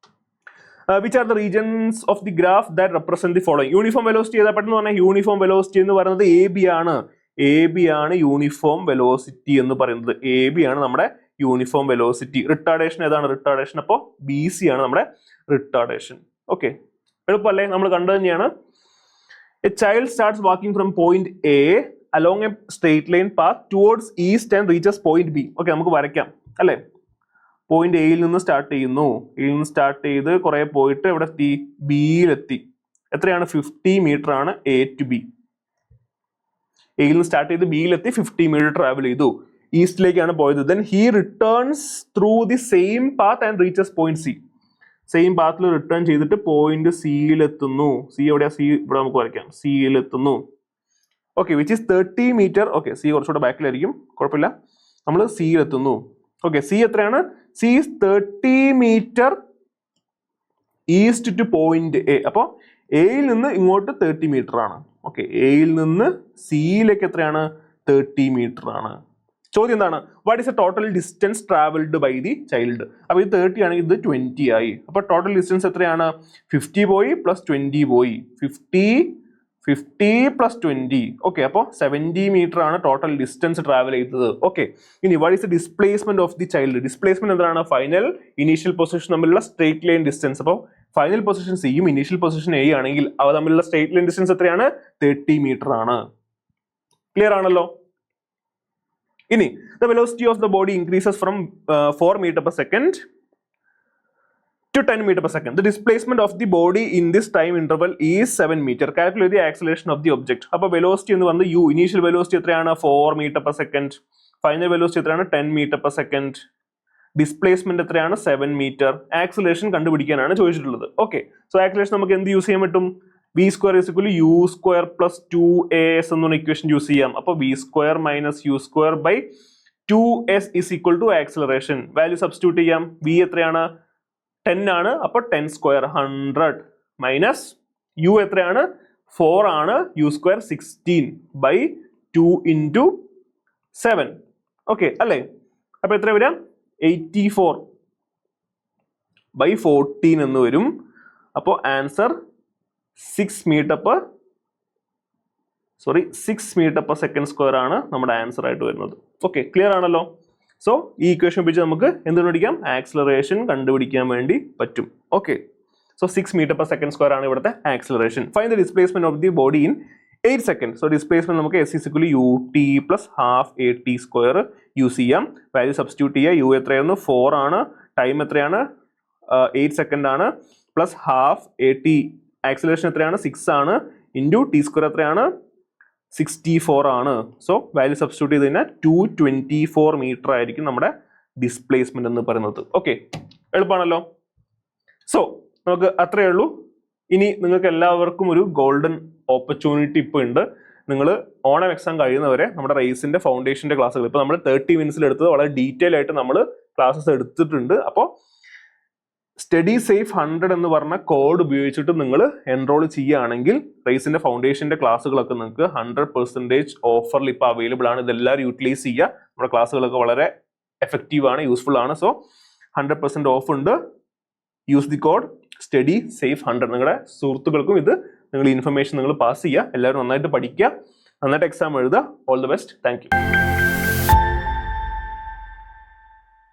which are the regions of the graph that represent the following? Uniform velocity ഏതാ? പെട്ടെന്ന് പറഞ്ഞാൽ യൂണിഫോം വെലോസിറ്റി എന്ന് പറയുന്നത് AB ആണ്. AB ആണ് യൂണിഫോം വെലോസിറ്റി എന്ന് പറയുന്നത്. AB ആണ് നമ്മുടെ യൂണിഫോം വെലോസിറ്റി. റിട്ടാർഡേഷൻ ഏതാണ്? റിട്ടാർഡേഷൻ അപ്പോൾ BC ആണ് നമ്മുടെ റിട്ടാർഡേഷൻ. ഓക്കെ, എളുപ്പമല്ലേ? നമ്മൾ കണ്ടത് തന്നെയാണ്. A child starts walking from point A along a straight line path towards east and reaches point B. Okay, നമുക്ക് വരയ്ക്കാം അല്ലേ. പോയിന്റ് എയിൽ നിന്ന് സ്റ്റാർട്ട് ചെയ്യുന്നു. എയിൽ നിന്ന് സ്റ്റാർട്ട് ചെയ്ത് കുറെ പോയിട്ട് ഇവിടെ എത്തി? ബിയിലെത്തി. എത്രയാണ്? 50 മീറ്റർ ആണ് A to B. എയിൽ നിന്ന് സ്റ്റാർട്ട് ചെയ്ത് ബിയിലെത്തി 50 മീറ്റർ ട്രാവൽ ചെയ്തു. ഈസ്റ്റിലേക്കാണ് പോയത്. Then he returns through the same path and reaches point C. Same പാത്തിൽ റിട്ടേൺ ചെയ്തിട്ട് പോയിന്റ് സിയിലെത്തുന്നു. സി എവിടെയാ? സി ഇവിടെ നമുക്ക് വരയ്ക്കാം. സിയിലെത്തുന്നു. Okay, which is 30 metre. Okay, C കുറച്ചുകൂടെ ബാക്കിലായിരിക്കും, കുഴപ്പമില്ല. നമ്മൾ സിയിലെത്തുന്നു. ഓക്കെ, സി എത്രയാണ്? C is 30 metre east to point A. അപ്പോൾ എയിൽ നിന്ന് ഇങ്ങോട്ട് 30 മീറ്റർ ആണ്. ഓക്കെ, എയിൽ നിന്ന് സിയിലേക്ക് എത്രയാണ്? 30 മീറ്റർ ആണ്. ചോദ്യം എന്താണ്? What is a total distance travelled by the child? അപ്പോൾ ഇത് 30 ആണെങ്കിൽ ഇത് 20 ആയി. അപ്പോൾ ടോട്ടൽ ഡിസ്റ്റൻസ് എത്രയാണ്? 50 പോയി പ്ലസ് 20 പോയി. 50 പ്ലസ് 20. ഓക്കെ, അപ്പോൾ 70 മീറ്റർ ആണ് ടോട്ടൽ ഡിസ്റ്റൻസ് ട്രാവൽ ചെയ്തത്. ഓക്കെ, ഇനി what is the displacement of the child? Displacement എന്താണ്? ഫൈനൽ ഇനീഷ്യൽ പൊസിഷൻ തമ്മിലുള്ള സ്ട്രേറ്റ് ലൈൻ ഡിസ്റ്റൻസ്. അപ്പോൾ ഫൈനൽ പൊസിഷൻ സിയും ഇനീഷ്യൽ പൊസിഷൻ എ ആണെങ്കിൽ അവ തമ്മിലുള്ള സ്ട്രേറ്റ് ലൈൻ ഡിസ്റ്റൻസ് എത്രയാണ്? 30 മീറ്റർ ആണ്. ക്ലിയർ ആണല്ലോ. ഇനി the velocity of the body increases from 4 metre per second to 10 meter per second. The displacement of the body in this time interval is 7 meter. Calculate the acceleration of the object. അപ്പോൾ velocity എന്ന് പറയുന്നത് u. Initial velocity എത്രയാണ്? 4 metre per second. Final velocity എത്രയാണ്? 10 metre per second. Displacement എത്രയാണ്? 7 metre. Acceleration കണ്ടുപിടിക്കാനാണ് ചോദിച്ചിട്ടുള്ളത്. Okay, so acceleration നമുക്ക് എന്ത് use ചെയ്യാൻ പറ്റും? v square is equal u square plus 2as എന്നുള്ള ഇക്വേഷൻ യൂസ് ചെയ്യാം. അപ്പോൾ v square minus u square by 2s is equal to acceleration. Value substitute ചെയ്യാം. v എത്രയാണ്? 10 ആണ്. അപ്പോൾ 10 സ്ക്വയർ 100 മൈനസ് u എത്രയാണ്? 4 ആണ്. u square 16 by 2 into 7. Okay അല്ലേ? അപ്പൊ എത്ര വരാം? 84 ബൈ 14 എന്ന് വരും. അപ്പോൾ answer 6 metre per second square ആണ് നമ്മുടെ ആൻസർ ആയിട്ട് വരുന്നത്. ഓക്കെ, ക്ലിയർ ആണല്ലോ. സോ ഈ ഇക്വേഷൻ ഉപയോഗിച്ച് നമുക്ക് എന്ത് കണ്ടുപിടിക്കാം? ആക്സിലറേഷൻ കണ്ടുപിടിക്കാൻ വേണ്ടി പറ്റും. Okay, so 6 metre per second square ആണ് ഇവിടുത്തെ acceleration. Find the displacement of the body in 8 second. So displacement നമുക്ക് s = ut plus half at square use ചെയ്യാം. വാല്യൂ സബ്സ്റ്റിറ്റ്യൂട്ട് ചെയ്യുക. u എത്രയായിരുന്നു? 4 ആണ്. ടൈം എത്രയാണ്? 8 സെക്കൻഡ് ആണ്. Plus half at. ആക്സിലറേഷൻ എത്രയാണ്? 6 ആണ്. ഇൻറ്റു ടി സ്ക്വയർ എത്രയാണ്? 64 ആണ്. സോ വാല്യൂ സബ്സ്റ്റിറ്റ്യൂട്ട് ചെയ്ത് കഴിഞ്ഞാൽ 224 മീറ്റർ ആയിരിക്കും നമ്മുടെ ഡിസ്പ്ലേസ്മെന്റ് എന്ന് പറയുന്നത്. ഓക്കെ, എളുപ്പമാണല്ലോ. സോ നമുക്ക് അത്രയേ ഉള്ളൂ. ഇനി നിങ്ങൾക്ക് എല്ലാവർക്കും ഒരു ഗോൾഡൻ ഓപ്പർച്യൂണിറ്റി ഇപ്പോൾ ഉണ്ട്. നിങ്ങൾ ഓണം എക്സാം കഴിയുന്നവരെ നമ്മുടെ റേസിന്റെ ഫൗണ്ടേഷന്റെ ക്ലാസ്സുകൾ ഇപ്പോൾ നമ്മൾ 30 മിനിറ്റ്സിൽ എടുത്തത് വളരെ ഡീറ്റെയിൽ ആയിട്ട് നമ്മൾ ക്ലാസ്സസ് എടുത്തിട്ടുണ്ട്. അപ്പോൾ സ്റ്റഡി സേഫ് 100 എന്ന് പറഞ്ഞ കോഡ് ഉപയോഗിച്ചിട്ട് നിങ്ങൾ എൻറോൾ ചെയ്യുകയാണെങ്കിൽ റേസിന്റെ ഫൗണ്ടേഷന്റെ ക്ലാസ്സുകളൊക്കെ നിങ്ങൾക്ക് 100% ഓഫറിൽ ഇപ്പോൾ അവൈലബിൾ ആണ്. ഇതെല്ലാവരും യൂട്ടിലൈസ് ചെയ്യുക. നമ്മുടെ ക്ലാസ്സുകളൊക്കെ വളരെ എഫക്റ്റീവ് ആണ്, യൂസ്ഫുൾ ആണ്. സോ 100% ഓഫ് ഉണ്ട്. Use the code study safe 100. നിങ്ങളുടെ സുഹൃത്തുക്കൾക്കും ഇത് നിങ്ങൾ ഇൻഫർമേഷൻ നിങ്ങൾ പാസ് ചെയ്യുക. എല്ലാവരും നന്നായിട്ട് പഠിക്കുക, നന്നായിട്ട് എക്സാം എഴുതുക. All the best. Thank you.